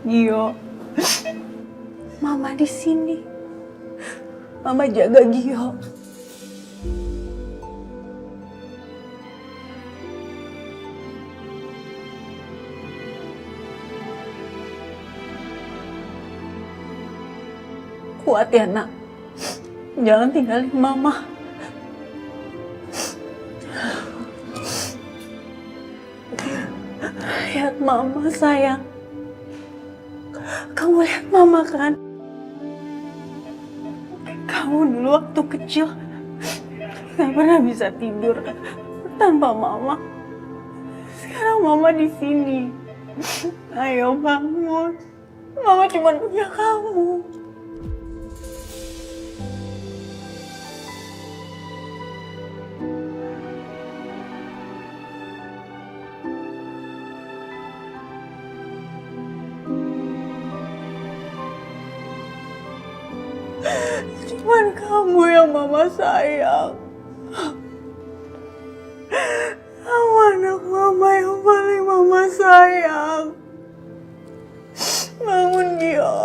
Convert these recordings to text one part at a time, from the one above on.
Gio, Mama di sini. Mama jaga Gio. Kuat ya, Nak. Jangan tinggalin Mama. Lihat Mama, sayang. Kamu lihat Mama kan? Kamu dulu waktu kecil gak pernah bisa tidur tanpa Mama. Sekarang Mama di sini. Ayo bangun. Mama cuma punya kamu. Cuman kamu yang Mama sayang. Kamu anak Mama yang paling Mama sayang. Bangun, Gio.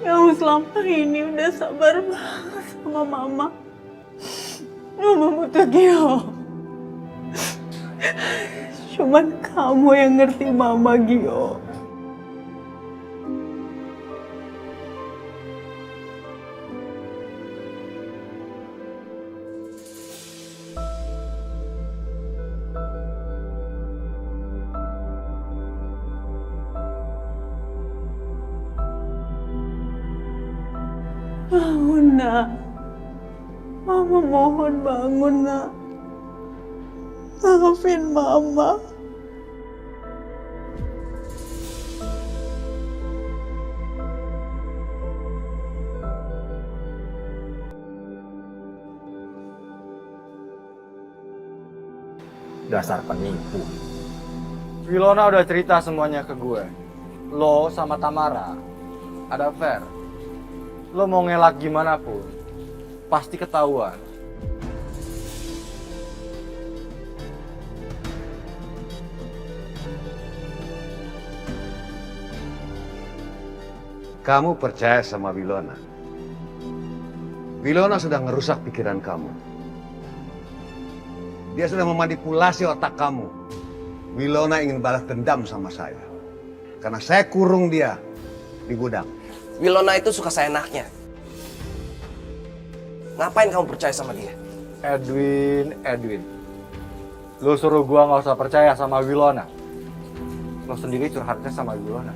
Kamu selama ini udah sabar banget sama Mama. Mama butuh Gio. Cuman kamu yang ngerti Mama, Gio. Bangun, Nak. Mama mohon bangun, Nak. Maafin Mama. Dasar penipu. Wilona udah cerita semuanya ke gue. Lo sama Tamara ada affair. Lo mau ngelak gimana pun, pasti ketahuan. Kamu percaya sama Wilona. Wilona sudah ngerusak pikiran kamu. Dia sudah memanipulasi otak kamu. Wilona ingin balas dendam sama saya. Karena saya kurung dia di gudang. Wilona itu suka seenaknya. Ngapain kamu percaya sama dia? Edwin. Lo suruh gua nggak usah percaya sama Wilona. Lo sendiri curhatnya sama Wilona.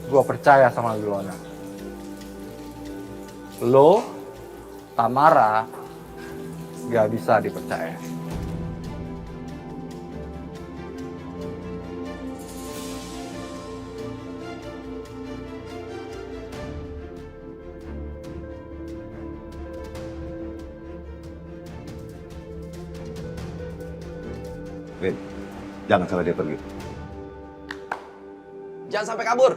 Gua percaya sama Wilona. Lo, Tamara, gak bisa dipercaya. Win, jangan sampai dia pergi. Jangan sampai kabur.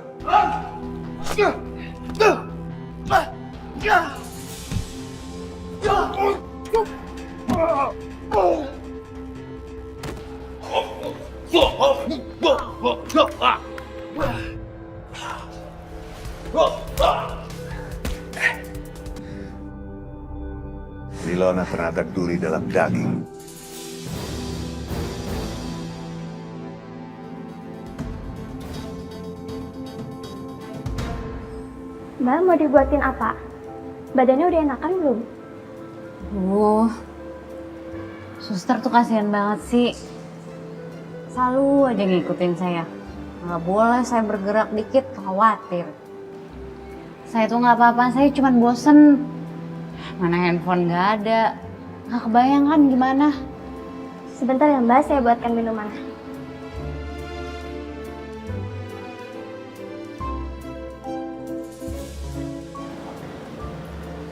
Wilona ternyata duri dalam daging. Mbak, mau dibuatin apa? Badannya udah enakan belum? Suster tuh kasihan banget sih. Selalu aja ngikutin saya. Nggak boleh saya bergerak dikit, khawatir. Saya tuh nggak apa-apa, saya cuma bosen. Mana handphone nggak ada. Nggak kebayang kan gimana. Sebentar ya Mbak, saya buatkan minuman.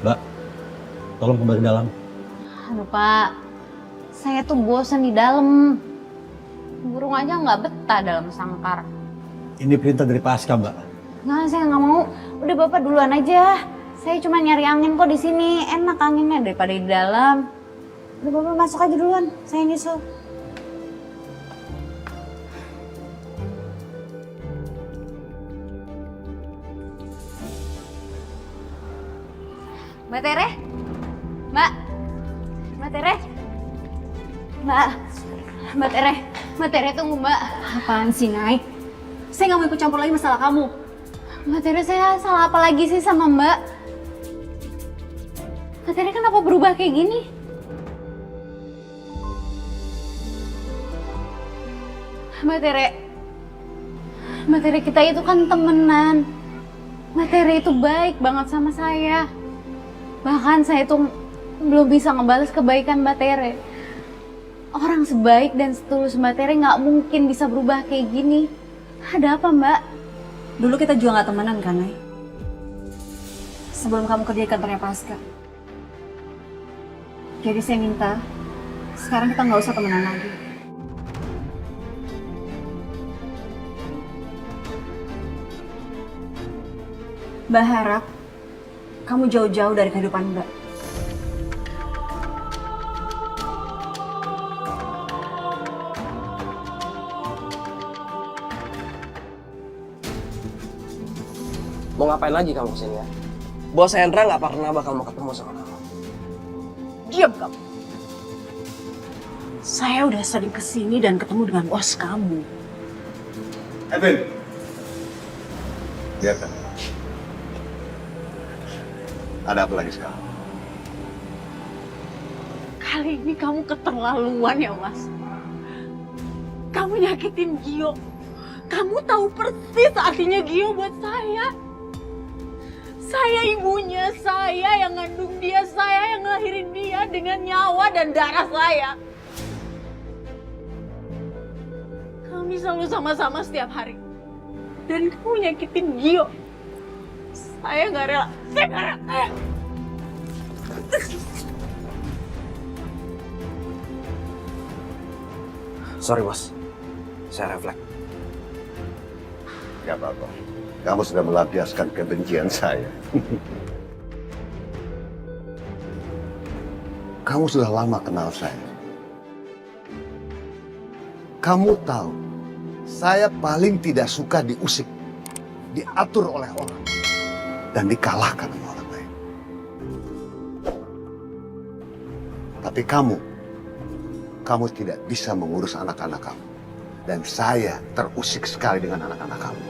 Mbak, tolong kembali dalam. Aduh Pak, saya tuh bosan di dalam. Burung aja nggak betah dalam sangkar. Ini perintah dari Pak Aska, Mbak. Nggak, saya nggak mau. Udah Bapak duluan aja. Saya cuma nyari angin kok di sini. Enak anginnya daripada di dalam. Udah Bapak masuk aja duluan. Saya nyusul. Mbak Tere? Mbak? Mbak Tere? Mbak? Mbak Tere? Mbak Tere tunggu Mbak. Apaan sih, Nay? Saya nggak mau ikut campur lagi masalah kamu. Mbak Tere, saya salah apa lagi sih sama Mbak? Mbak Tere kenapa berubah kayak gini? Mbak Tere, Mbak Tere kita itu kan temenan. Mbak Tere itu baik banget sama saya. Bahkan saya tuh belum bisa ngebales kebaikan Mbak Tere. Orang sebaik dan setulus Mbak Tere nggak mungkin bisa berubah kayak gini. Ada apa Mbak? Dulu kita juga nggak temenan kan, Nay? Sebelum kamu kerja di kantornya Paska. Jadi saya minta, sekarang kita nggak usah temenan lagi. Mbak harap kamu jauh-jauh dari kehidupan Mbak. Mau ngapain lagi kamu kesini ya? Bos Hendra nggak pernah bakal mau ketemu sama kamu. Diam kamu. Saya udah sering kesini dan ketemu dengan bos kamu. Edwin. Biarkan. Ada apa lagi sekarang? Kali ini kamu keterlaluan ya, Mas. Kamu nyakitin Gio. Kamu tahu persis artinya Gio buat saya. Saya ibunya, saya yang ngandung dia, saya yang ngelahirin dia dengan nyawa dan darah saya. Kami selalu sama-sama setiap hari. Dan kamu nyakitin Gio. Saya nggak rela. Saya nggak rela. Sorry bos, saya refleks. Gak apa-apa. Kamu sudah melampiaskan kebencian saya. Kamu sudah lama kenal saya. Kamu tahu, saya paling tidak suka diusik, diatur oleh orang, dan dikalahkan oleh orang lain. Tapi kamu tidak bisa mengurus anak-anak kamu. Dan saya terusik sekali dengan anak-anak kamu.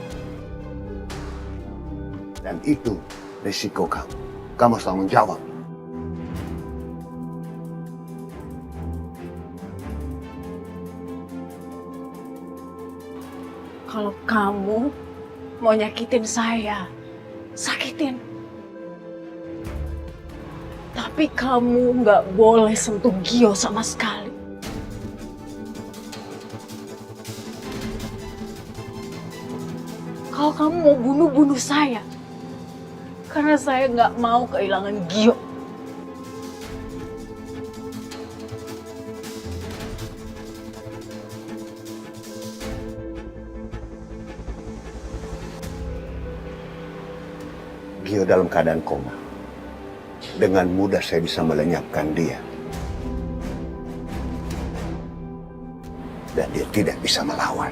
Dan itu risiko kamu. Kamu harus tanggung jawab. Kalau kamu mau nyakitin saya, sakitin. Tapi kamu nggak boleh sentuh Gio sama sekali. Kalau kamu mau bunuh saya. Karena saya nggak mau kehilangan Gio. Gio dalam keadaan koma. Dengan mudah saya bisa melenyapkan dia. Dan dia tidak bisa melawan.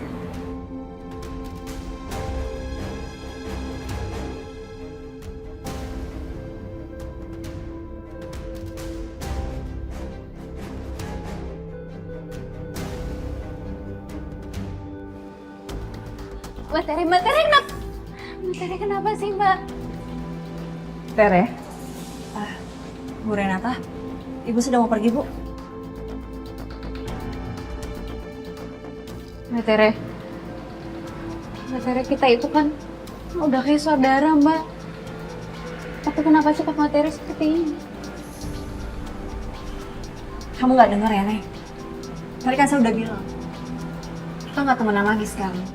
Mbak Tere kenapa sih Mbak? Tere, Bu Renata, Ibu sudah mau pergi, Bu. Mbak Tere kita itu kan udah kayak saudara Mbak. Tapi kenapa sikap Mbak Tere seperti ini? Kamu nggak denger ya, Nek? Tadi kan saya udah bilang. Kita nggak temenan lagi sekarang.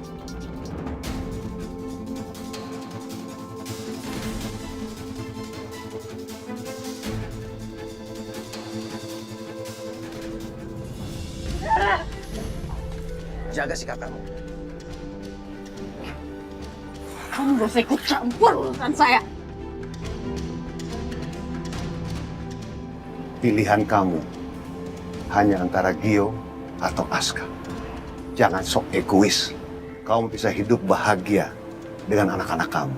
Jaga sikap kamu. Kamu gak usah ikut campur urusan saya. Pilihan kamu hanya antara Gio atau Aska. Jangan sok egois. Kamu bisa hidup bahagia dengan anak-anak kamu.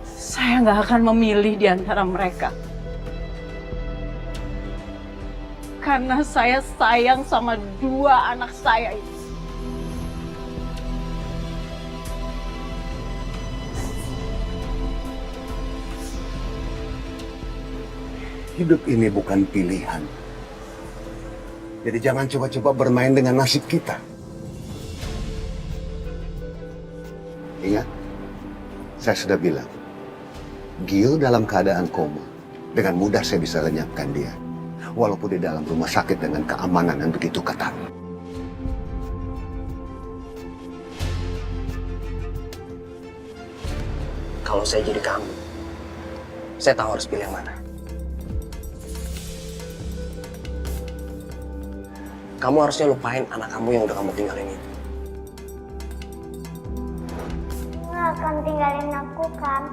Saya nggak akan memilih di antara mereka. Karena saya sayang sama dua anak saya itu. Hidup ini bukan pilihan. Jadi jangan coba-coba bermain dengan nasib kita. Ingat, saya sudah bilang, Gio dalam keadaan koma. Dengan mudah saya bisa lenyapkan dia. Walaupun di dalam rumah sakit dengan keamanan yang begitu ketat. Kalau saya jadi kamu, saya tahu harus pilih yang mana. Kamu harusnya lupain anak kamu yang udah kamu tinggalin itu. Nggak akan tinggalin aku kan?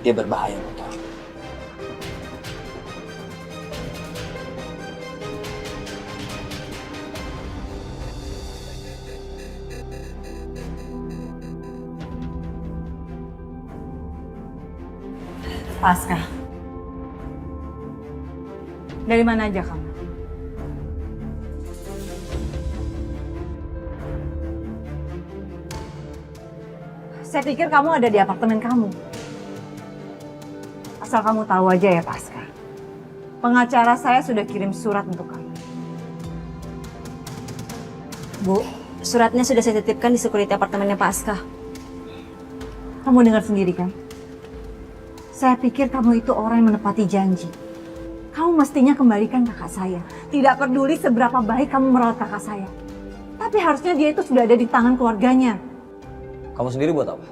Dia berbahaya buat kamu. Aska. Dari mana aja kamu? Saya pikir kamu ada di apartemen kamu. Asal kamu tahu aja ya, Aska. Pengacara saya sudah kirim surat untuk kamu. Bu, suratnya sudah saya titipkan di security apartemennya Pak Aska. Kamu dengar sendiri kan? Saya pikir kamu itu orang yang menepati janji. Kamu mestinya kembalikan kakak saya. Tidak peduli seberapa baik kamu merawat kakak saya. Tapi harusnya dia itu sudah ada di tangan keluarganya. Kamu sendiri buat apa?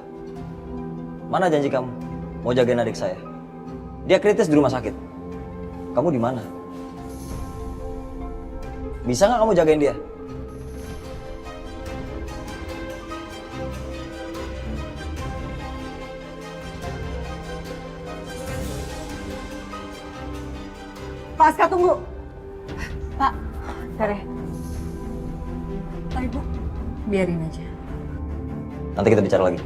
Mana janji kamu mau jagain adik saya? Dia kritis di rumah sakit. Kamu di mana? Bisa nggak kamu jagain dia? Pak Aska, tunggu. Pak, Tere. Ibu, biarin aja. Nanti kita bicara lagi.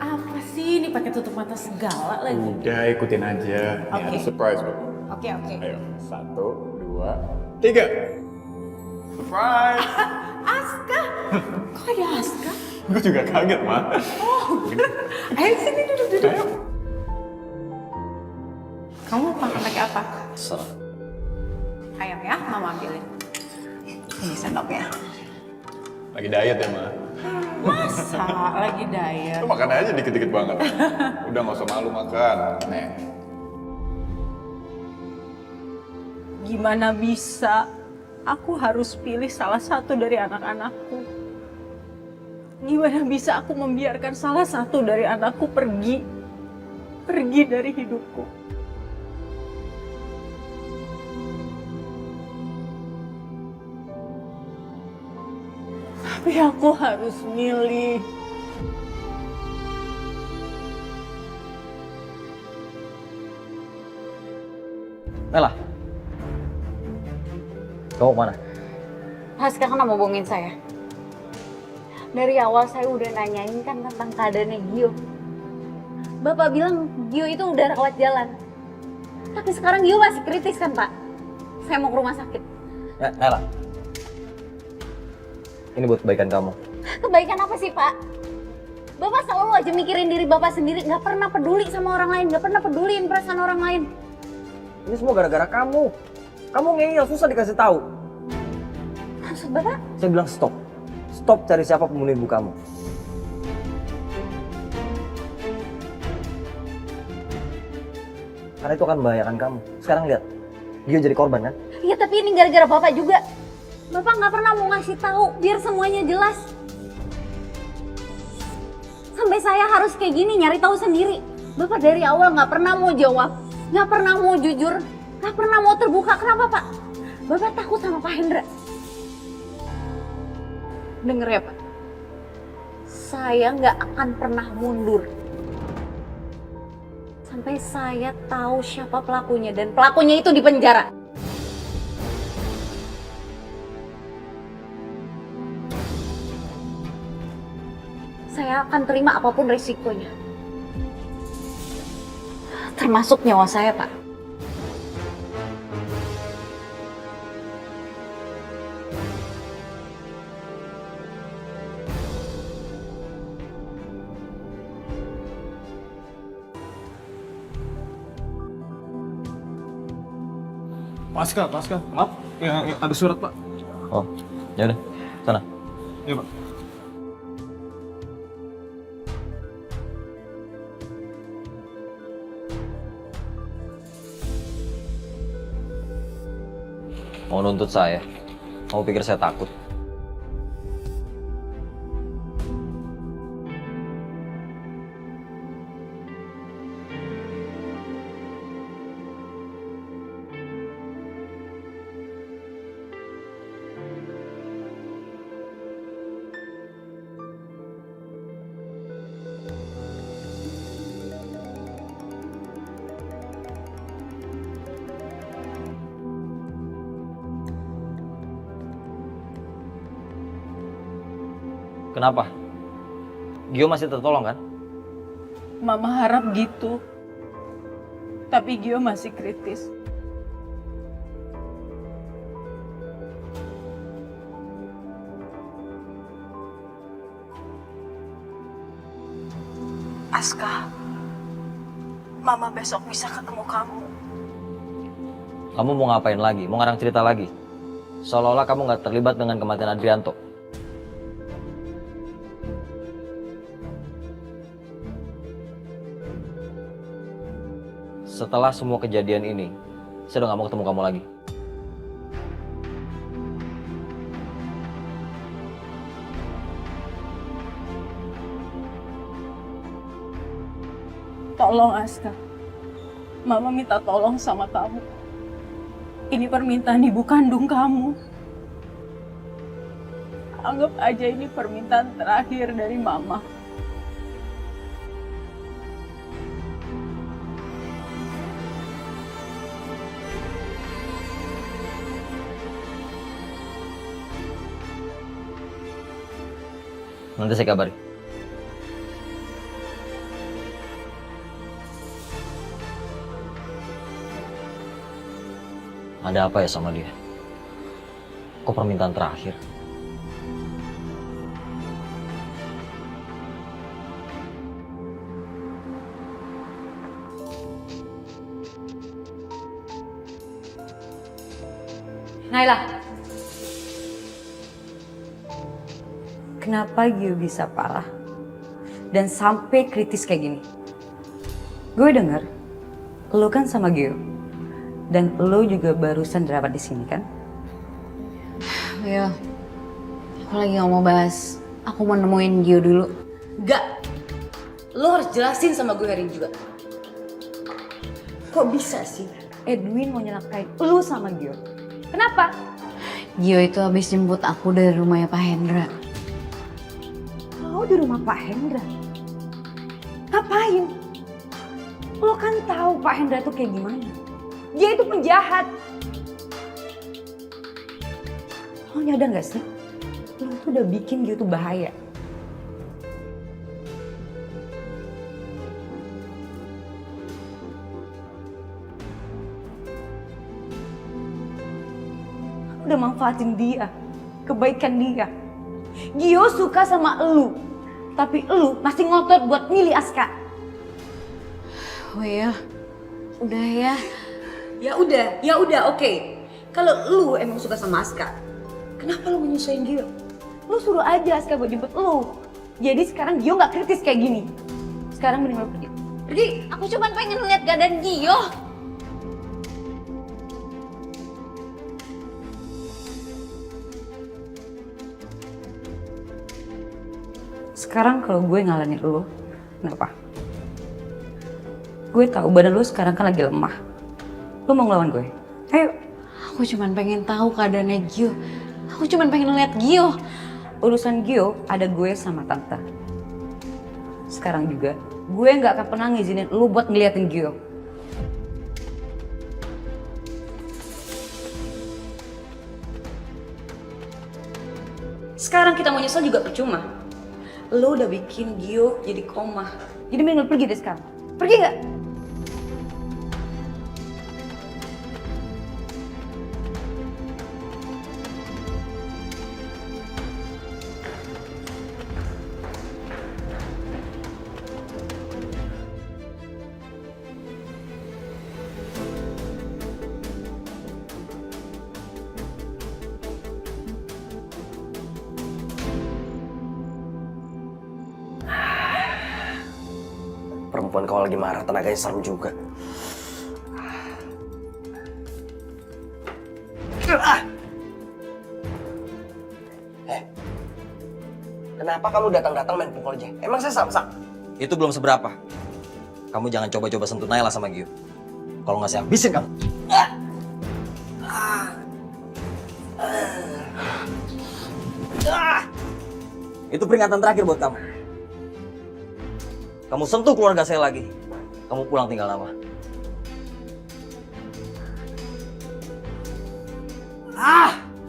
Apa sih ini pakai tutup mata segala lagi? Udah ikutin aja. Ini ada surprise buat kamu. Oke. Ayo, 1, 2, 3. Surprise! Aska, kok ada Aska? Gue juga kaget, Ma. Ayo sini duduk. Ayo. Kamu pakai apa? Serah. Ayam ya, Mama ambilin. Ini sendoknya. Lagi diet ya, Ma? Masa lagi diet? Lu makan aja dikit-dikit banget. Udah gak usah malu makan. Nih. Gimana bisa? Aku harus pilih salah satu dari anak-anakku. Gimana bisa aku membiarkan salah satu dari anakku pergi dari hidupku? Tapi aku harus milih. Nela, kamu kemana? Aska kan mau bohongin saya. Dari awal saya udah nanyain kan tentang keadaannya Gio. Bapak bilang Gio itu udah rawat jalan. Tapi sekarang Gio masih kritis kan, Pak? Saya mau ke rumah sakit. Ya, Nela. Ini buat kebaikan kamu. Kebaikan apa sih, Pak? Bapak selalu aja mikirin diri Bapak sendiri, nggak pernah peduli sama orang lain, nggak pernah peduliin perasaan orang lain. Ini semua gara-gara kamu. Kamu ngeyel, susah dikasih tahu. Maksud Bapak? Saya bilang stop. Stop cari siapa pembunuh ibu kamu. Karena itu akan membahayakan kamu. Sekarang lihat, Gio jadi korban kan? Iya, tapi ini gara-gara Bapak juga. Bapak nggak pernah mau ngasih tahu biar semuanya jelas. Sampai saya harus kayak gini nyari tahu sendiri. Bapak dari awal nggak pernah mau jawab, nggak pernah mau jujur, nggak pernah mau terbuka. Kenapa Pak? Bapak takut sama Pak Hendra. Dengar ya Pak, saya nggak akan pernah mundur sampai saya tahu siapa pelakunya dan pelakunya itu di penjara. Saya akan terima apapun risikonya. Termasuk nyawa saya, Pak. Pasca. Maaf, yang ada surat, Pak. Oh, ya udah. Sana. Iya, Pak. Mau nuntut saya? Kamu pikir saya takut? Kenapa? Gio masih tertolong kan? Mama harap gitu. Tapi Gio masih kritis. Aska, Mama besok bisa ketemu kamu. Kamu mau ngapain lagi? Mau ngarang cerita lagi? Seolah-olah kamu nggak terlibat dengan kematian Adrianto. Setelah semua kejadian ini, saya udah gak mau ketemu kamu lagi. Tolong Aska, Mama minta tolong sama kamu. Ini permintaan ibu kandung kamu. Anggap aja ini permintaan terakhir dari Mama. Nanti saya kabari. Ada apa ya sama dia? Kok permintaan terakhir? Naila, kenapa Gio bisa parah dan sampai kritis kayak gini? Gue denger, lo kan sama Gio dan lo juga barusan dirawat di sini kan? Ayo, aku lagi gak mau bahas. Aku mau nemuin Gio dulu. Enggak, lo harus jelasin sama gue hari ini juga. Kok bisa sih Edwin mau nyelakain lo sama Gio? Kenapa? Gio itu habis jemput aku dari rumahnya Pak Hendra. Oh, di rumah Pak Hendra? Ngapain? Lo kan tahu Pak Hendra tuh kayak gimana. Dia itu penjahat. Lo nyadar gak sih? Lo tuh udah bikin dia tuh bahaya. Udah manfaatin dia, kebaikan dia. Gio suka sama elu. Tapi lu masih ngotot buat milih Aska. Will, udah ya. Ya udah, oke. Kalau lu emang suka sama Aska, kenapa lu menyusahin Gio? Lu suruh aja Aska buat jemput lu. Jadi sekarang Gio nggak kritis kayak gini. Sekarang mending lu pergi. Pergi. Aku cuma pengen lihat keadaan Gio. Sekarang kalau gue ngalahin lu, kenapa? Gue tahu badan lu sekarang kan lagi lemah. Lu mau ngelawan gue? Ayo. Aku cuma pengen tahu keadaannya Gio. Aku cuma pengen lihat Gio. Urusan Gio ada gue sama Tante. Sekarang juga, gue nggak akan pernah ngizinin lu buat ngeliatin Gio. Sekarang kita mau nyesel juga percuma. Lu udah bikin Gio jadi koma. Jadi mending lu pergi deh sekarang. Pergi nggak? Perempuan kalau lagi marah tenaganya serem juga. Kenapa kamu datang-datang main pukul aja? Emang saya samsak? Itu belum seberapa. Kamu jangan coba-coba sentuh Naila sama Gio. Kalau nggak saya habisin kamu. Itu peringatan terakhir buat kamu. Kamu sentuh keluarga saya lagi, kamu pulang tinggal nama.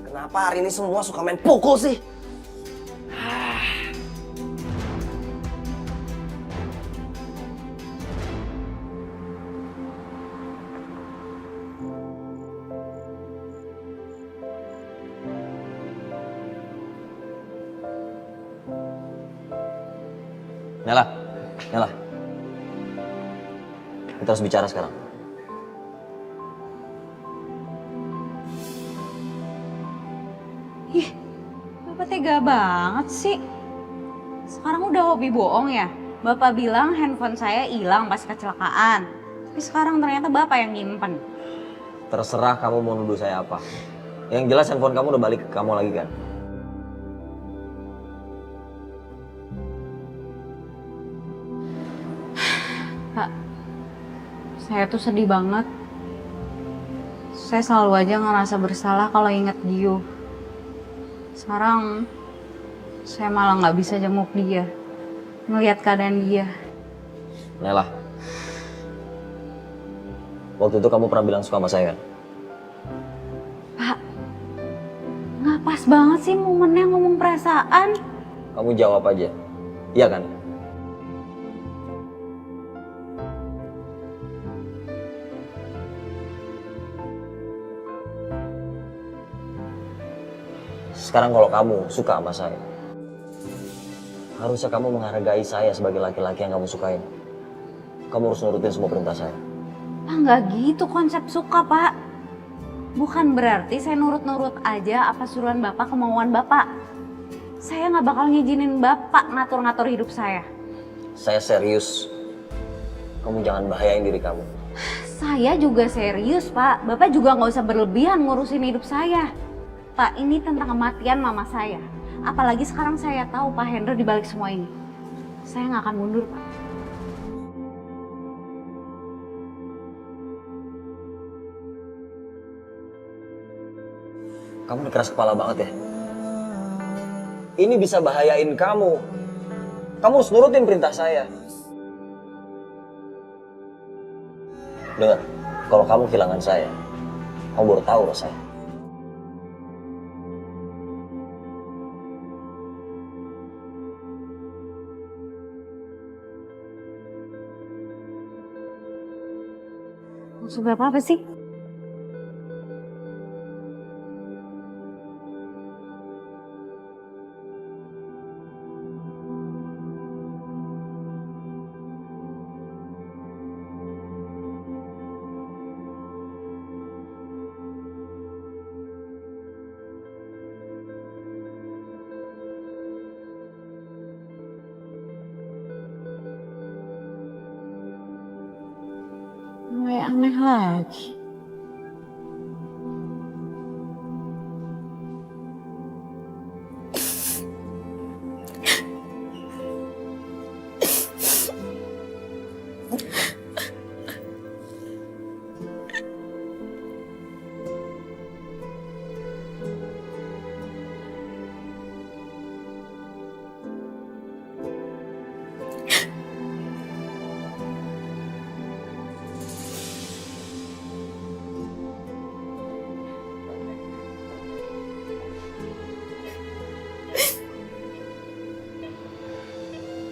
Kenapa hari ini semua suka main pukul sih? Nela, kita harus bicara sekarang. Ih, Bapak tega banget sih. Sekarang udah hobi bohong ya? Bapak bilang handphone saya hilang pas kecelakaan. Tapi sekarang ternyata Bapak yang nyimpen. Terserah kamu mau nuduh saya apa. Yang jelas handphone kamu udah balik ke kamu lagi kan? Pak, saya tuh sedih banget. Saya selalu aja ngerasa bersalah kalau inget Gio. Sekarang saya malah nggak bisa jenguk dia, ngelihat keadaan dia. Nela, waktu itu kamu pernah bilang suka sama saya kan? Pak, nggak pas banget sih momennya ngomong perasaan. Kamu jawab aja, iya kan? Sekarang kalau kamu suka sama saya, harusnya kamu menghargai saya sebagai laki-laki yang kamu sukain. Kamu harus nurutin semua perintah saya. Pak, nggak gitu konsep suka, Pak. Bukan berarti saya nurut-nurut aja apa suruhan Bapak, kemauan Bapak. Saya nggak bakal ngizinin Bapak ngatur-ngatur hidup saya. Saya serius. Kamu jangan bahayain diri kamu. Saya juga serius, Pak. Bapak juga nggak usah berlebihan ngurusin hidup saya. Pak, ini tentang kematian mama saya. Apalagi sekarang saya tahu Pak Hendra dibalik semua ini. Saya nggak akan mundur, Pak. Kamu udah keras kepala banget ya. Ini bisa bahayain kamu. Kamu harus nurutin perintah saya. Dengar, kalau kamu kehilangan saya, kamu baru tahu rasanya. Maksud Bapak apa sih? aneh lagi.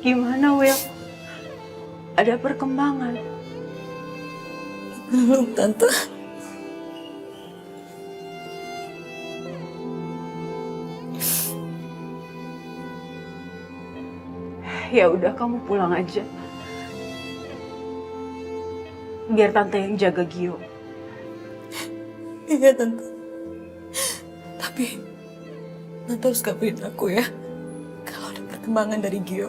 Gimana, Will? Ada perkembangan? Belum, Tante. Ya udah, kamu pulang aja. Biar tante yang jaga Gio. Iya, Tante. Tapi Tante harus kabarin aku ya kalau ada perkembangan dari Gio.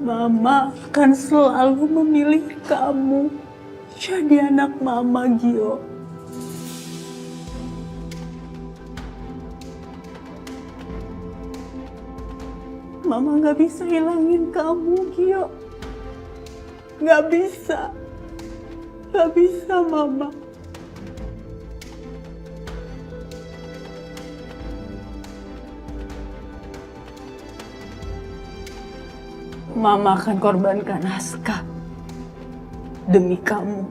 Mama akan selalu memilih kamu jadi anak Mama, Gio. Mama gak bisa hilangin kamu, Gio. Gak bisa. Gak bisa, Mama. Mama akan korbankan Aska demi kamu.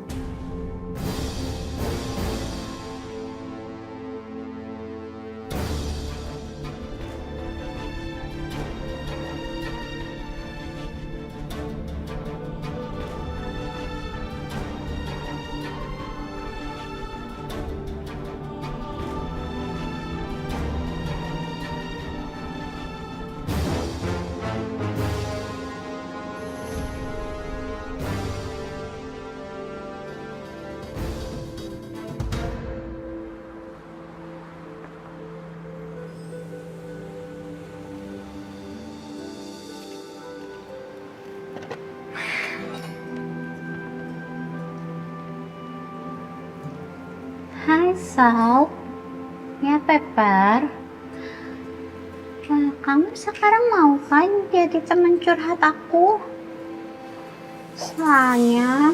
Hai Sal, ya Pepper. Kamu sekarang mau kan jadi teman curhat aku? Soalnya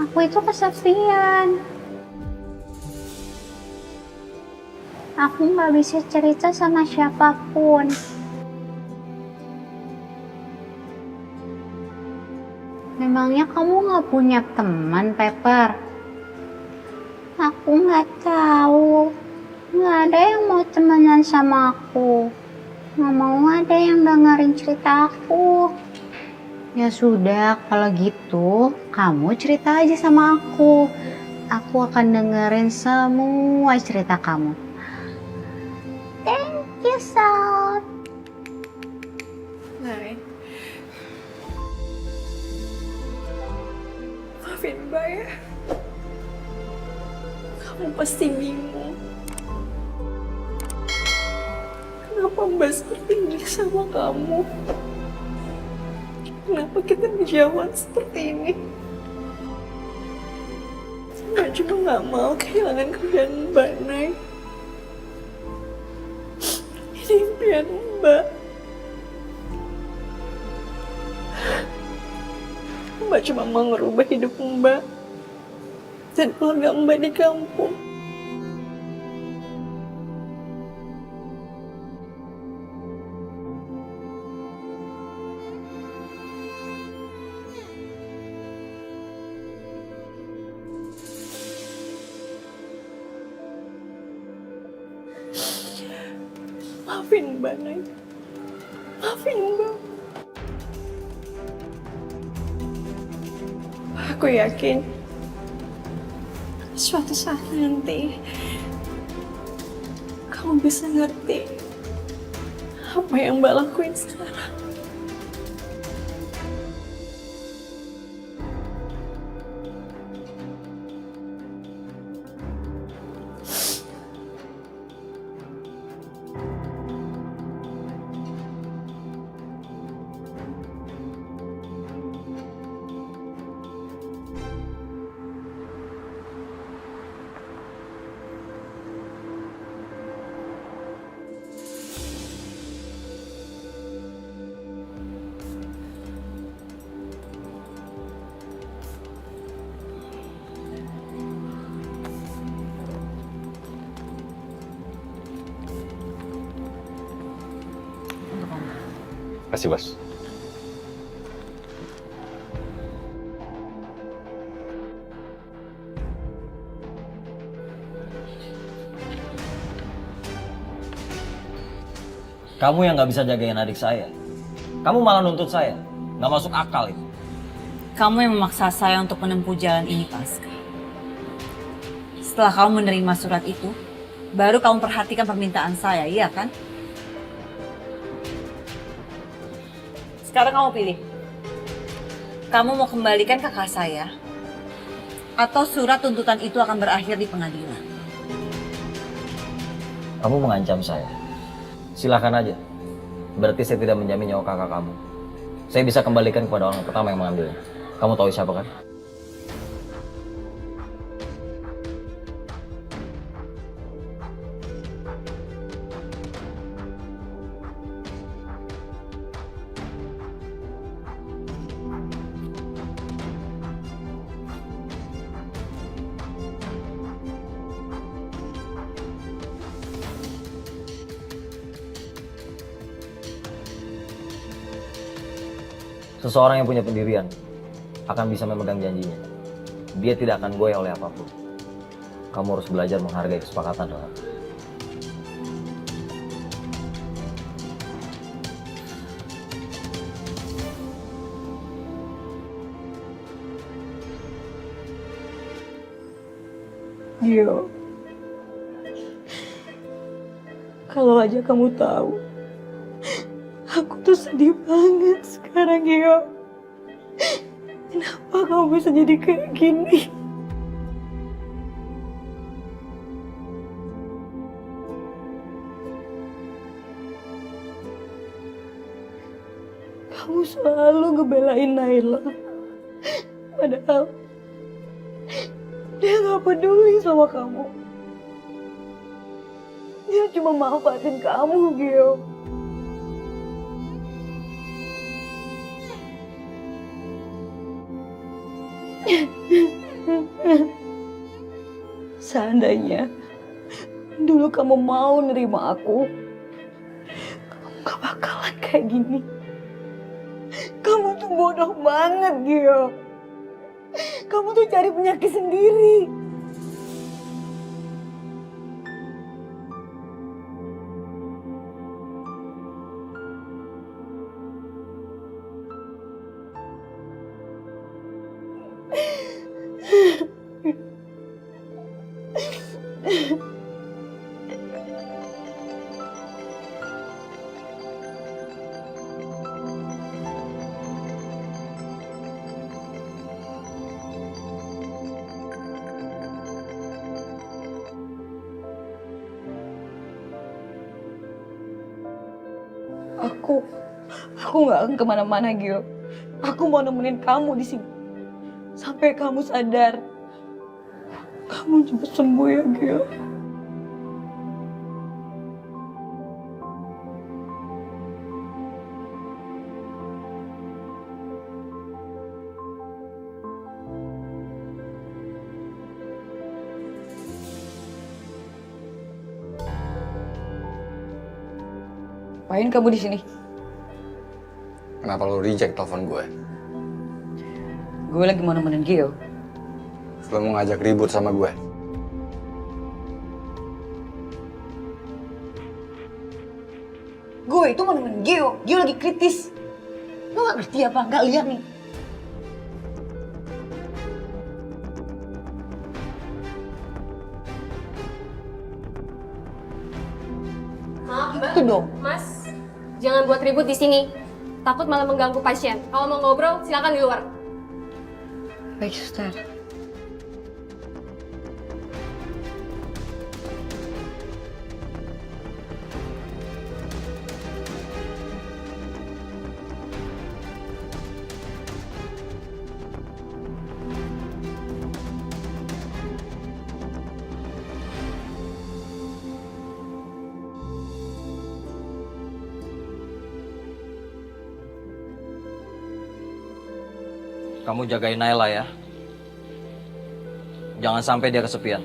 aku itu kesepian. Aku nggak bisa cerita sama siapapun. Memangnya kamu nggak punya teman, Pepper? Aku nggak tahu. Nggak ada yang mau temenan sama aku. Nggak mau ada yang dengerin cerita aku. Ya sudah, kalau gitu kamu cerita aja sama aku. Aku akan dengerin semua cerita kamu. Thank you, Sal. Nay, maafin Mbak ya. Kamu pasti bingung. Kenapa Mbak seperti ini sama kamu? Kenapa kita dijawab seperti ini? Mbak cuma gak mau kehilangan kerjaan Mbak, Nay. Ini impian Mbak. Mbak cuma mau ngerubah hidup Mbak dan keluarga Mbak di kampung. Maafin Mbak, Nay. Maafin Mbak. Aku yakin suatu saat nanti kamu bisa ngerti apa yang Mbak lakuin sekarang. Kasih, Bos. Kamu yang nggak bisa jagain adik saya. Kamu malah nuntut saya. Nggak masuk akal itu. Kamu yang memaksa saya untuk menempuh jalan ini, Pasca. Setelah kamu menerima surat itu, baru kamu perhatikan permintaan saya, iya kan? Sekarang kamu pilih. Kamu mau kembalikan kakak saya, atau surat tuntutan itu akan berakhir di pengadilan? Kamu mengancam saya. Silakan aja. Berarti saya tidak menjamin nyawa kakak kamu. Saya bisa kembalikan kepada orang pertama yang mengambilnya. Kamu tahu siapa kan? Seseorang yang punya pendirian akan bisa memegang janjinya. Dia tidak akan goyah oleh apapun. Kamu harus belajar menghargai kesepakatan, Rara. Gio, kalau aja kamu tahu, aku tuh sedih banget sekarang, Gio. Kenapa kamu bisa jadi kayak gini? Kamu selalu ngebelain Naila. Padahal dia gak peduli sama kamu. Dia cuma manfaatin kamu, Gio. Seandainya dulu kamu mau nerima aku, kamu gak bakalan kayak gini. Kamu tuh bodoh banget, Gio. Kamu tuh cari penyakit sendiri. Aku nggak akan kemana-mana, Gio. Aku mau nemenin kamu di sini sampai kamu sadar. Kamu cepat sembuh ya, Gio. Ngapain kamu di sini? Kenapa lo reject telepon gue? Gue lagi mau nemenin Gio. Lo mau ngajak ribut sama gue? Gue itu mau nemenin Gio. Gio lagi kritis. Lo gak ngerti apa? Gak lihat nih. Maaf, Mbak. Itu dong. Mas, jangan buat ribut di sini. Takut malah mengganggu pasien. Kalau mau ngobrol, silakan di luar. Baik, suster. Kamu jagain Naila ya. Jangan sampai dia kesepian.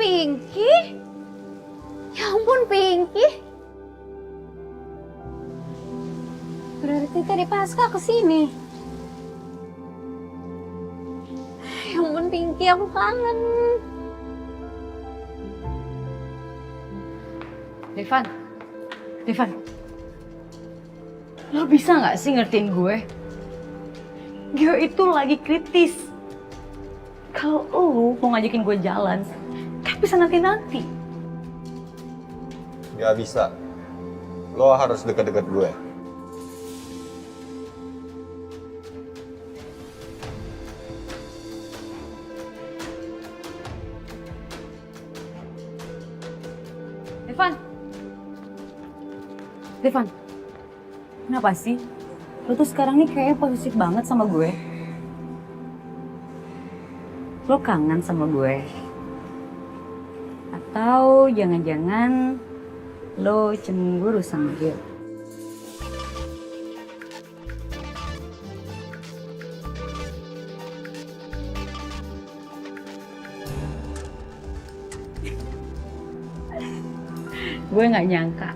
Pinky? Ya ampun, Pinky. Berarti tadi Pasca kesini. Ya ampun, Pinky, aku kangen. Devan, lo bisa nggak sih ngertiin gue? Gio itu lagi kritis. Kalau lo mau ngajakin gue jalan, kan bisa nanti-nanti. Gak bisa. Lo harus deket-deket gue. Devan, kenapa sih? Lo tuh sekarang nih kayaknya posesif banget sama gue. Lo kangen sama gue? Atau jangan-jangan lo cemburu sama dia? Gue nggak nyangka.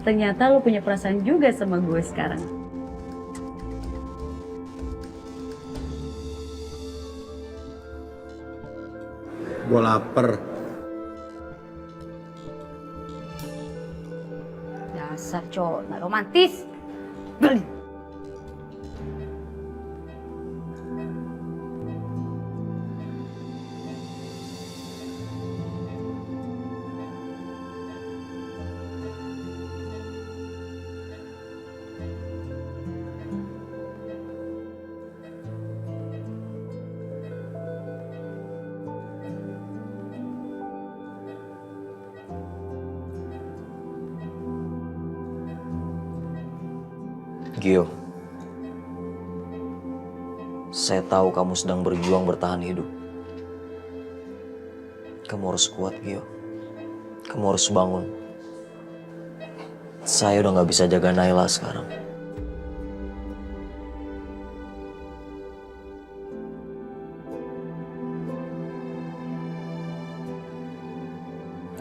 Ternyata lo punya perasaan juga sama gue sekarang. Gue lapar. Dasar cowok nggak romantis. Beli. Gio, saya tahu kamu sedang berjuang bertahan hidup. Kamu harus kuat, Gio. Kamu harus bangun. Saya udah gak bisa jaga Naila sekarang.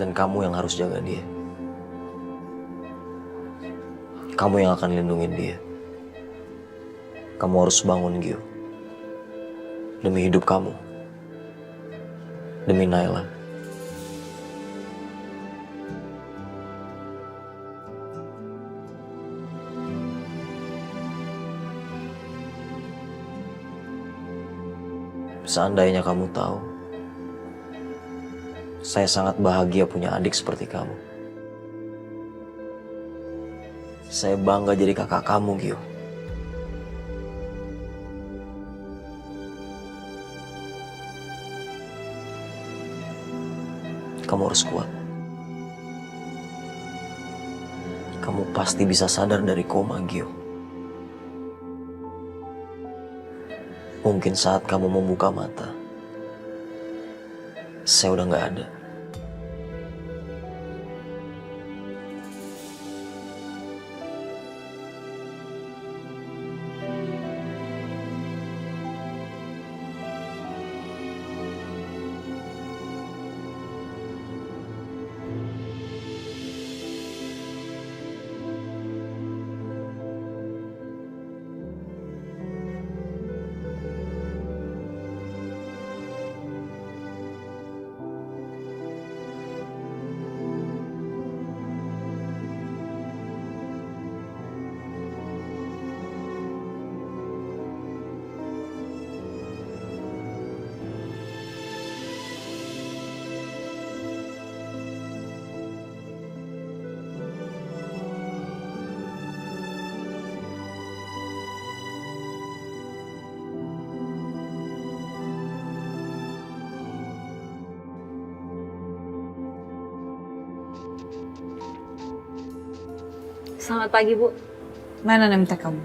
Dan kamu yang harus jaga dia. Kamu yang akan lindungin dia. Kamu harus bangun, Gio. Demi hidup kamu. Demi Naila. Seandainya kamu tahu, saya sangat bahagia punya adik seperti kamu. Saya bangga jadi kakak kamu, Gio. Kamu harus kuat. Kamu pasti bisa sadar dari koma, Gio. Mungkin saat kamu membuka mata, saya udah gak ada. Selamat pagi, Bu. Mana nem teh kamu?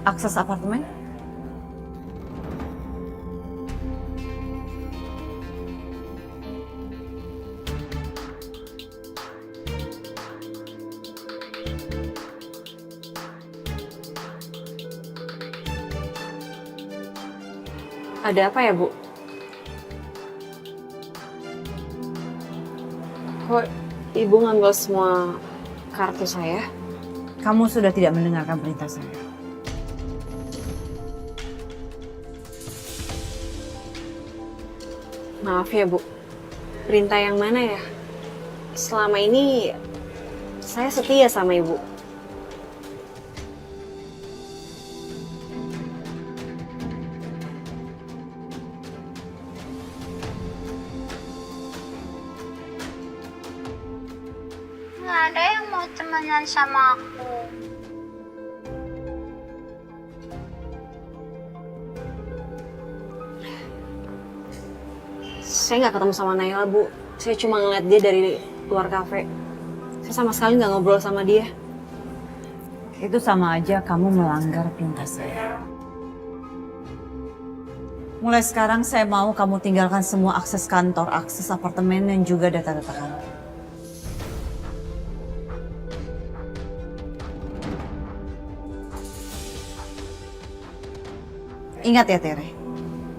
Akses apartemen? Ada apa ya, Bu? Kok Ibu ngambil semua kartu saya? Kamu sudah tidak mendengarkan perintah saya. Maaf ya, Bu. Perintah yang mana ya? Selama ini saya setia sama Ibu. Nggak ada yang mau temenan sama aku. Saya nggak ketemu sama Naila, Bu. Saya cuma ngeliat dia dari luar kafe. Saya sama sekali nggak ngobrol sama dia. Itu sama aja kamu melanggar perintah saya. Mulai sekarang saya mau kamu tinggalkan semua akses kantor, akses apartemen, dan juga data-data kamu. Ingat ya Tere,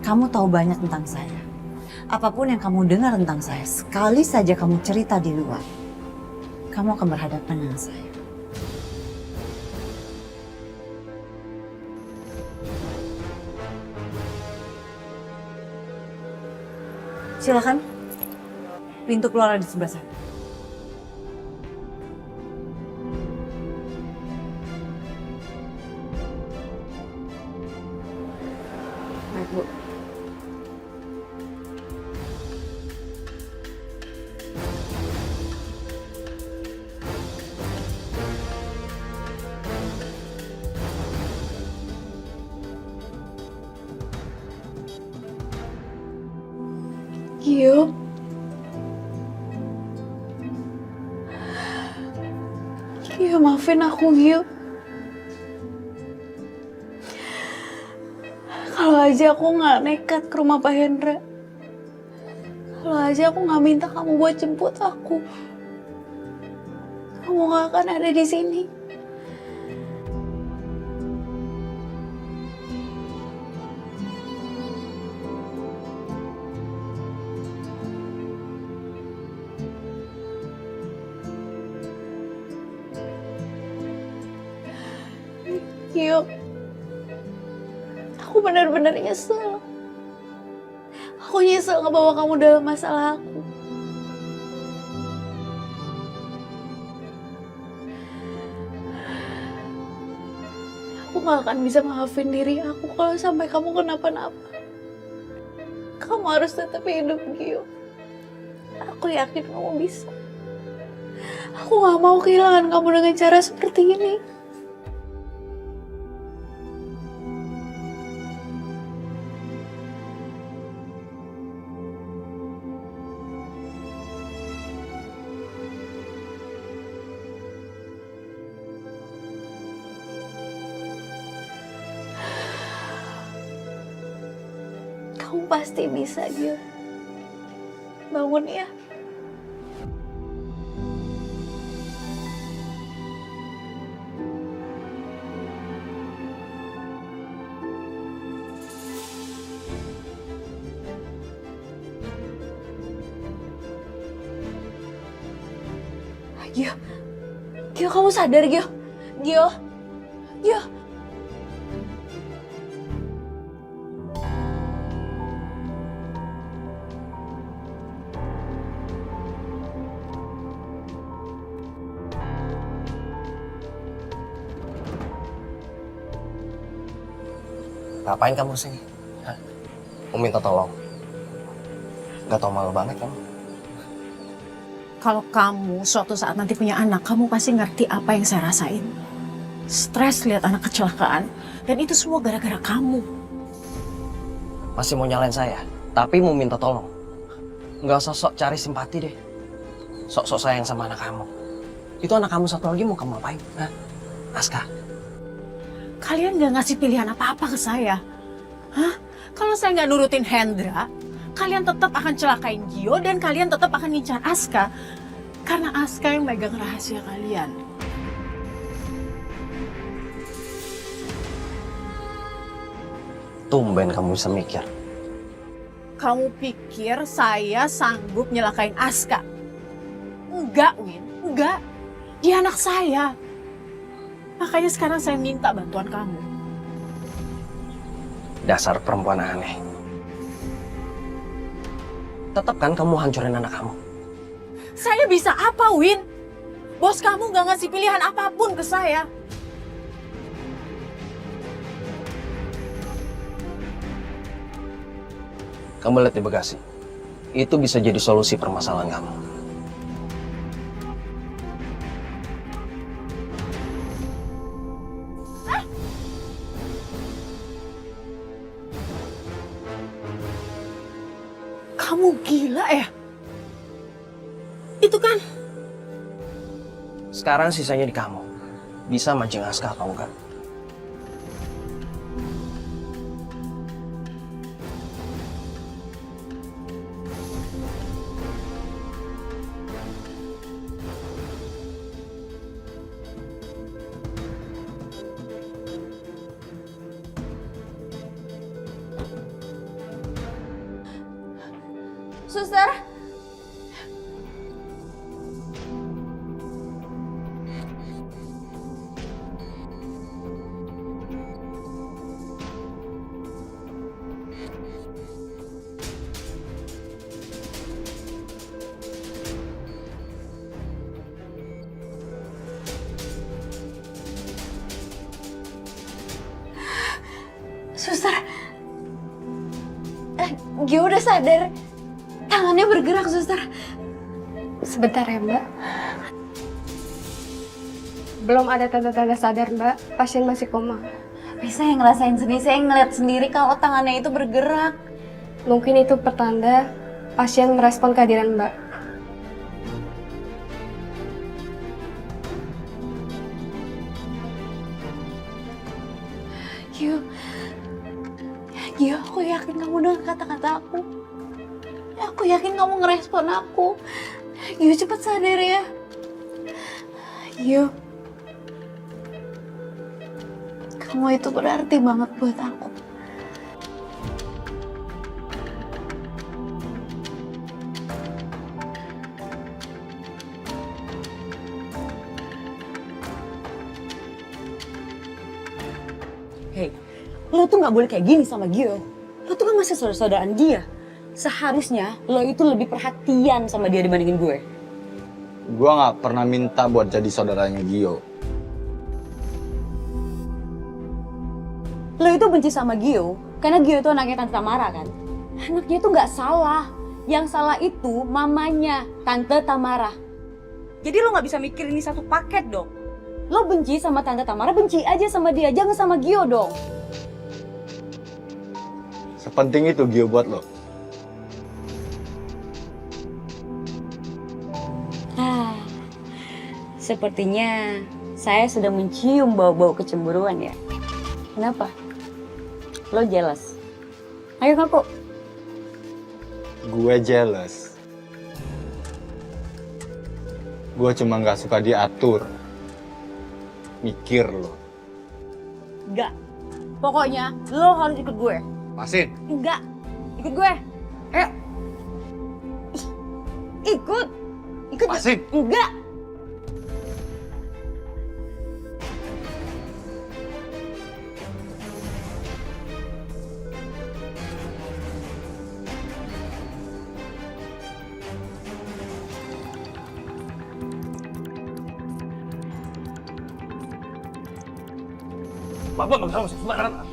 kamu tahu banyak tentang saya. Apapun yang kamu dengar tentang saya, sekali saja kamu cerita di luar, kamu akan berhadapan dengan saya. Silakan, pintu keluar di sebelah sana. Baik, Bu. Gio. Gio, maafin aku, Gio. Kalau aja aku nggak nekat ke rumah Pak Hendra. Kalau aja aku nggak minta kamu buat jemput aku. Kamu nggak akan ada di sini. Gio, aku benar-benar nyesel. Aku nyesel ngebawa kamu dalam masalah aku. Aku gak akan bisa maafin diri aku kalau sampai kamu kenapa-napa. Kamu harus tetap hidup, Gio. Aku yakin kamu bisa. Aku gak mau kehilangan kamu dengan cara seperti ini. Kamu pasti bisa, Gio. Bangun ya. Gio. Gio, kamu sadar, Gio. Gio. Gio. Ngapain kamu sih? Hah? Mau minta tolong? Gak tau malu banget kamu. Kalau kamu suatu saat nanti punya anak, kamu pasti ngerti apa yang saya rasain. Stres lihat anak kecelakaan, dan itu semua gara-gara kamu. Masih mau nyalain saya, tapi mau minta tolong. Gak usah sok cari simpati deh. Sok-sok sayang sama anak kamu. Itu anak kamu satu lagi mau kamu apain? Hah? Aska. Kalian gak ngasih pilihan apa-apa ke saya. Hah? Kalau saya nggak nurutin Hendra, kalian tetap akan celakain Gio dan kalian tetap akan ngincar Aska. Karena Aska yang megang rahasia kalian. Tumben kamu bisa mikir. Kamu pikir saya sanggup nyelakain Aska? Enggak, Win. Enggak. Dia anak saya. Makanya sekarang saya minta bantuan kamu. Dasar perempuan aneh. Tetap kan kamu hancurin anak kamu? Saya bisa apa, Win? Bos kamu gak ngasih pilihan apapun ke saya. Kamu lihat di bagasi. Itu bisa jadi solusi permasalahan kamu. Kamu gila ya? Itu kan Sekarang sisanya di kamu. Bisa mancing Aska atau enggak? Suster, suster, Gio udah sadar. Tangannya bergerak, suster. Sebentar ya, Mbak. Belum ada tanda-tanda sadar, Mbak. Pasien masih koma. Tapi saya ngerasain sendiri, saya ngeliat sendiri kalau tangannya itu bergerak. Mungkin itu pertanda pasien merespon kehadiran Mbak. Gio, aku yakin kamu dengan kata-kata aku. Aku yakin kamu ngerespon aku. Gio, cepet sadar ya. Gio, kamu itu berarti banget buat aku. Hei, lo tuh gak boleh kayak gini sama Gio. Lo tuh kan masih saudara-saudaraan dia. Seharusnya lo itu lebih perhatian sama dia dibandingin gue. Gue gak pernah minta buat jadi saudaranya Gio. Lo itu benci sama Gio karena Gio itu anaknya Tante Tamara kan? Anaknya itu gak salah. Yang salah itu mamanya, Tante Tamara. Jadi lo gak bisa mikir ini satu paket dong. Lo benci sama Tante Tamara, benci aja sama dia, jangan sama Gio dong. Sepenting itu Gio buat lo. Sepertinya saya sudah mencium bau-bau kecemburuan ya. Kenapa? Lo jealous? Ayo ngaku. Gue jealous. Gue cuma gak suka diatur. Mikir lo. Enggak. Pokoknya lo harus ikut gue. Pasin. Enggak. Ikut gue. Ayo. Ikut. Ikut. Pasin. Enggak. Bapak nggak bisa masuk sembarangan.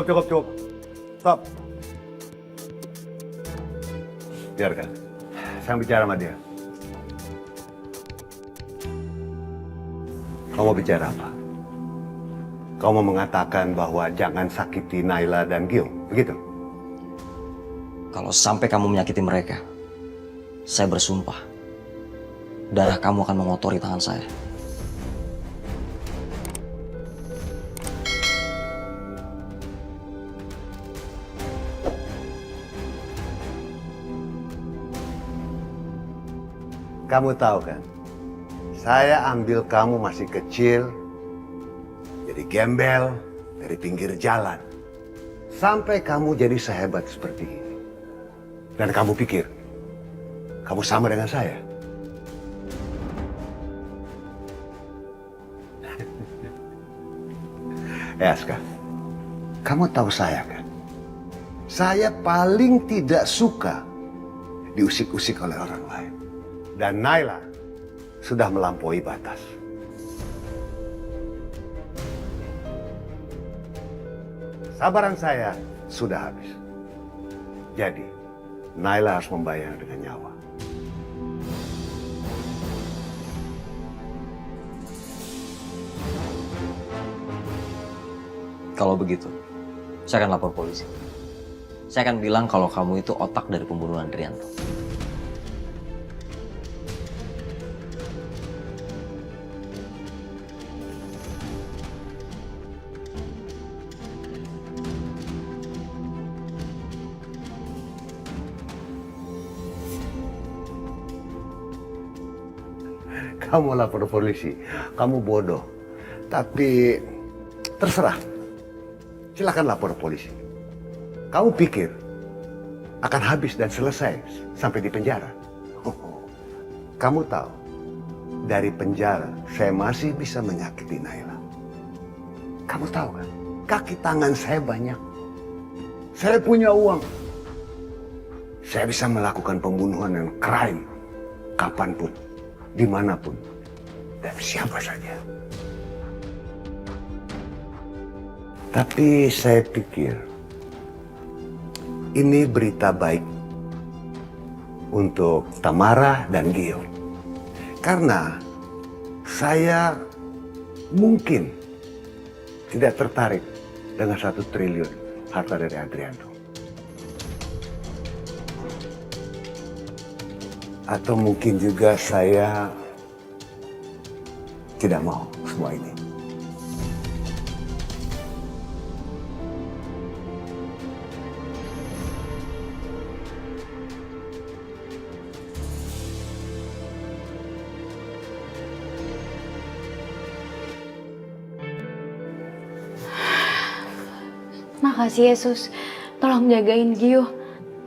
Cukup. Stop. Biarkan. Saya bicara sama dia. Kamu mau bicara apa? Kamu mau mengatakan bahwa jangan sakiti Naila dan Gio, begitu? Kalau sampai kamu menyakiti mereka, saya bersumpah, darah kamu akan mengotori tangan saya. Kamu tahu kan, saya ambil kamu masih kecil, Jadi gembel dari pinggir jalan. Sampai kamu jadi sehebat seperti ini. Dan kamu pikir, kamu sama dengan saya? Aska, kamu tahu saya kan? Saya paling tidak suka diusik-usik oleh orang lain. Dan Naila sudah melampaui batas. Sabaran saya sudah habis. Jadi, Naila harus membayar dengan nyawa. Kalau begitu, saya akan lapor polisi. Saya akan bilang kalau kamu itu otak dari pembunuhan Drianto. Kamu lapor polisi, kamu bodoh. Tapi terserah, silakan lapor polisi. Kamu pikir akan habis dan selesai sampai di penjara? Kamu tahu, dari penjara saya masih bisa menyakiti Naila. Kamu tahu kan, kaki tangan saya banyak. Saya punya uang. Saya bisa melakukan pembunuhan dan crime kapanpun, dimanapun, dan siapa saja. Tapi saya pikir ini berita baik untuk Tamara dan Gio. Karena saya mungkin tidak tertarik dengan 1 triliun harta dari Adrianto. Atau mungkin juga saya tidak mau semua ini. Makasih Yesus, tolong jagain Gio,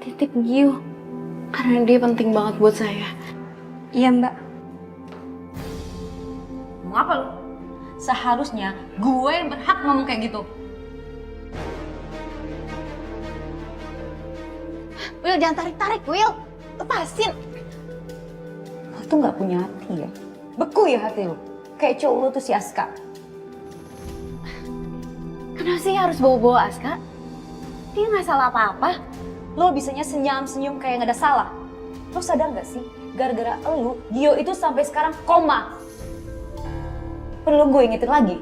titip Gio, karena dia penting banget buat saya. Iya Mbak. Mau apa lo? Seharusnya gue yang berhak ngomong kayak gitu. Will, jangan tarik-tarik, Will. Lepasin. Lo tuh gak punya hati ya? Beku ya hati lo? Kayak cowok lo tuh si Aska. Kenapa sih harus bawa-bawa Aska? Dia nggak salah apa-apa. Lo bisanya senyum-senyum kayak gak ada salah. Lo sadar gak sih? Gara-gara lo, Gio itu sampai sekarang koma. Perlu gue ingetin lagi?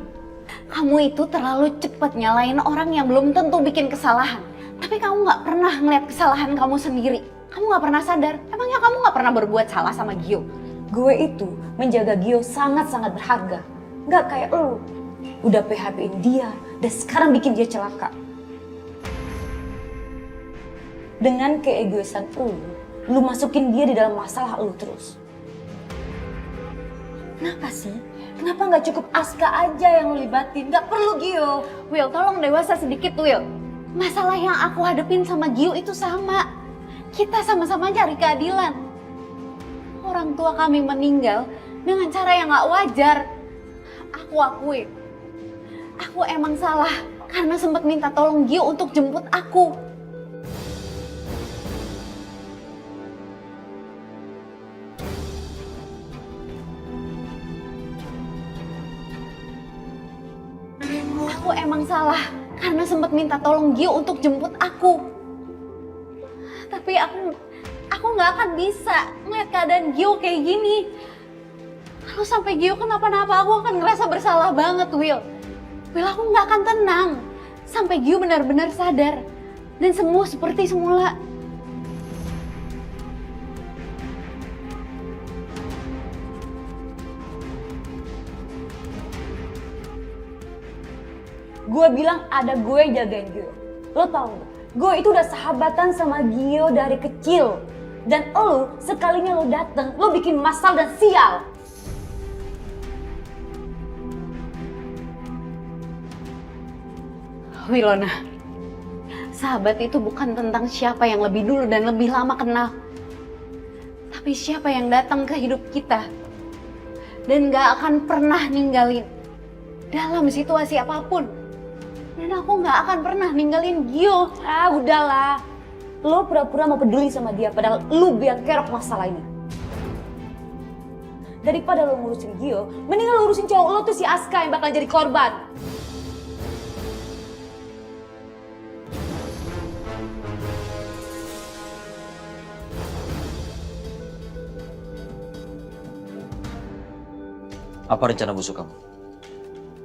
Kamu itu terlalu cepat nyalain orang yang belum tentu bikin kesalahan. Tapi kamu nggak pernah ngeliat kesalahan kamu sendiri. Kamu nggak pernah sadar. Emangnya kamu nggak pernah berbuat salah sama Gio? Gue itu menjaga Gio sangat-sangat berharga. Nggak kayak lo. Udah PHP-in dia dan sekarang bikin dia celaka. Dengan keegoisan lu masukin dia di dalam masalah lu terus. Kenapa sih? Kenapa nggak cukup Aska aja yang lu libatin? Nggak perlu Gio. Will, tolong dewasa sedikit, Will. Masalah yang aku hadepin sama Gio itu sama. Kita sama-sama cari keadilan. Orang tua kami meninggal dengan cara yang nggak wajar. Aku akui, aku emang salah karena sempat minta tolong Gio untuk jemput aku. Aku emang salah karena sempat minta tolong Gio untuk jemput aku. Tapi aku nggak akan bisa ngeliat keadaan Gio kayak gini. Kalau sampai Gio kenapa-napa, aku akan ngerasa bersalah banget, Will. Will, aku nggak akan tenang sampai Gio benar-benar sadar dan sembuh seperti semula. Gue bilang ada gue yang jagain Gio. Lo tau gak? Gue itu udah sahabatan sama Gio dari kecil. Dan lo sekalinya lo dateng, lo bikin masalah dan sial. Wilona, sahabat itu bukan tentang siapa yang lebih dulu dan lebih lama kenal. Tapi siapa yang datang ke hidup kita dan gak akan pernah ninggalin dalam situasi apapun. Dan aku gak akan pernah ninggalin Gio. Ah, udahlah. Lo pura-pura mau peduli sama dia, padahal lo biang kerok masalah ini. Daripada lo ngurusin Gio, mendingan lo urusin cowok lo tuh si Aska yang bakal jadi korban. Apa rencana busuk kamu?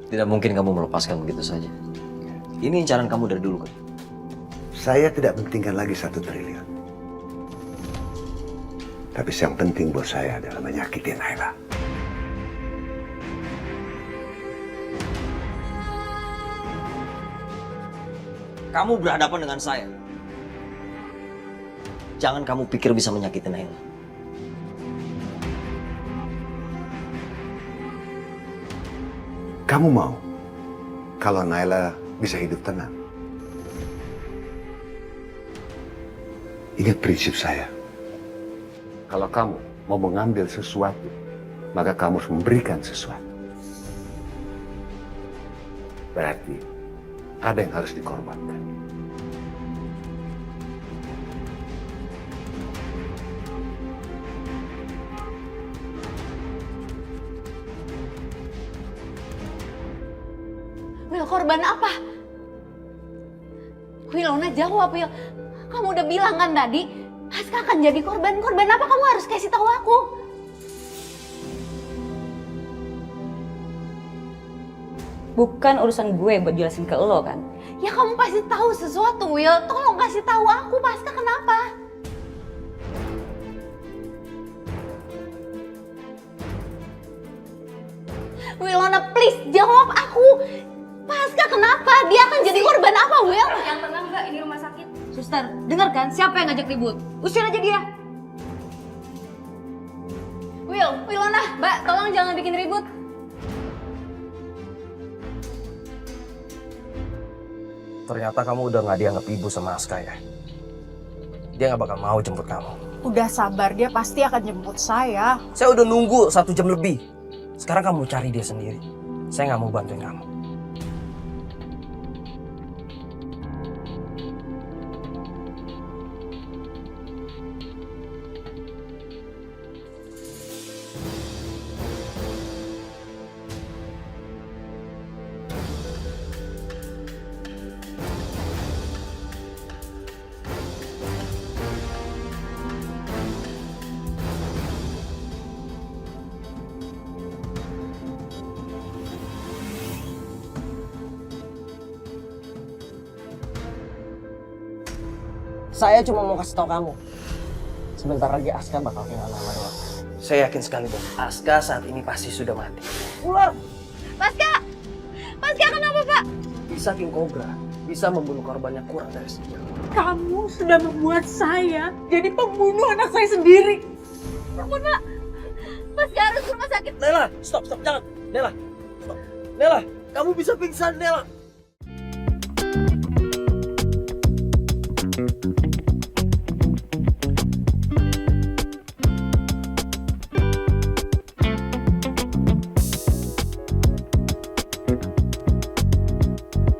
Tidak mungkin kamu melepaskan begitu saja. Ini incaran kamu dari dulu kan? Saya tidak pentingkan lagi 1 triliun. Tapi yang penting buat saya adalah menyakiti Naila. Kamu berhadapan dengan saya. Jangan kamu pikir bisa menyakiti Naila. Kamu mau kalau Naila bisa hidup tenang? Ingat prinsip saya. Kalau kamu mau mengambil sesuatu, maka kamu harus memberikan sesuatu. Berarti ada yang harus dikorbankan. Wil, korban apa? Wilona, jawab, Wil. Kamu udah bilang kan tadi, Aska akan jadi korban. Korban apa? Kamu harus kasih tahu aku. Bukan urusan gue buat jelasin ke lo kan? Ya kamu pasti tahu sesuatu, Will. Tolong kasih tahu aku, Aska kenapa? Wilona, please jawab aku. Aska kenapa? Dia akan jadi korban apa, Will? Yang tenang Mbak, ini rumah sakit. Suster, dengar kan siapa yang ngajak ribut? Usir aja dia. Wilona, Mbak, tolong jangan bikin ribut. Ternyata kamu udah gak dianggap ibu sama Aska ya. Dia gak bakal mau jemput kamu. Udah sabar, dia pasti akan jemput saya. Saya udah nunggu 1 jam lebih. Sekarang kamu cari dia sendiri. Saya gak mau bantuin kamu. Saya cuma mau kasih tahu kamu. Sebentar lagi Aska bakal kehilangan nyawa. Saya yakin sekali, Bos. Aska saat ini pasti sudah mati. Ular! Aska! Aska kenapa, Pak? Bisa King Cobra. Bisa membunuh korbannya kurang dari sekian. Kamu sudah membuat saya jadi pembunuh anak saya sendiri. Ampun, Pak. Aska harus ke rumah sakit. Nela, stop, jangan. Nela, stop. Nela, kamu bisa pingsan, Nela.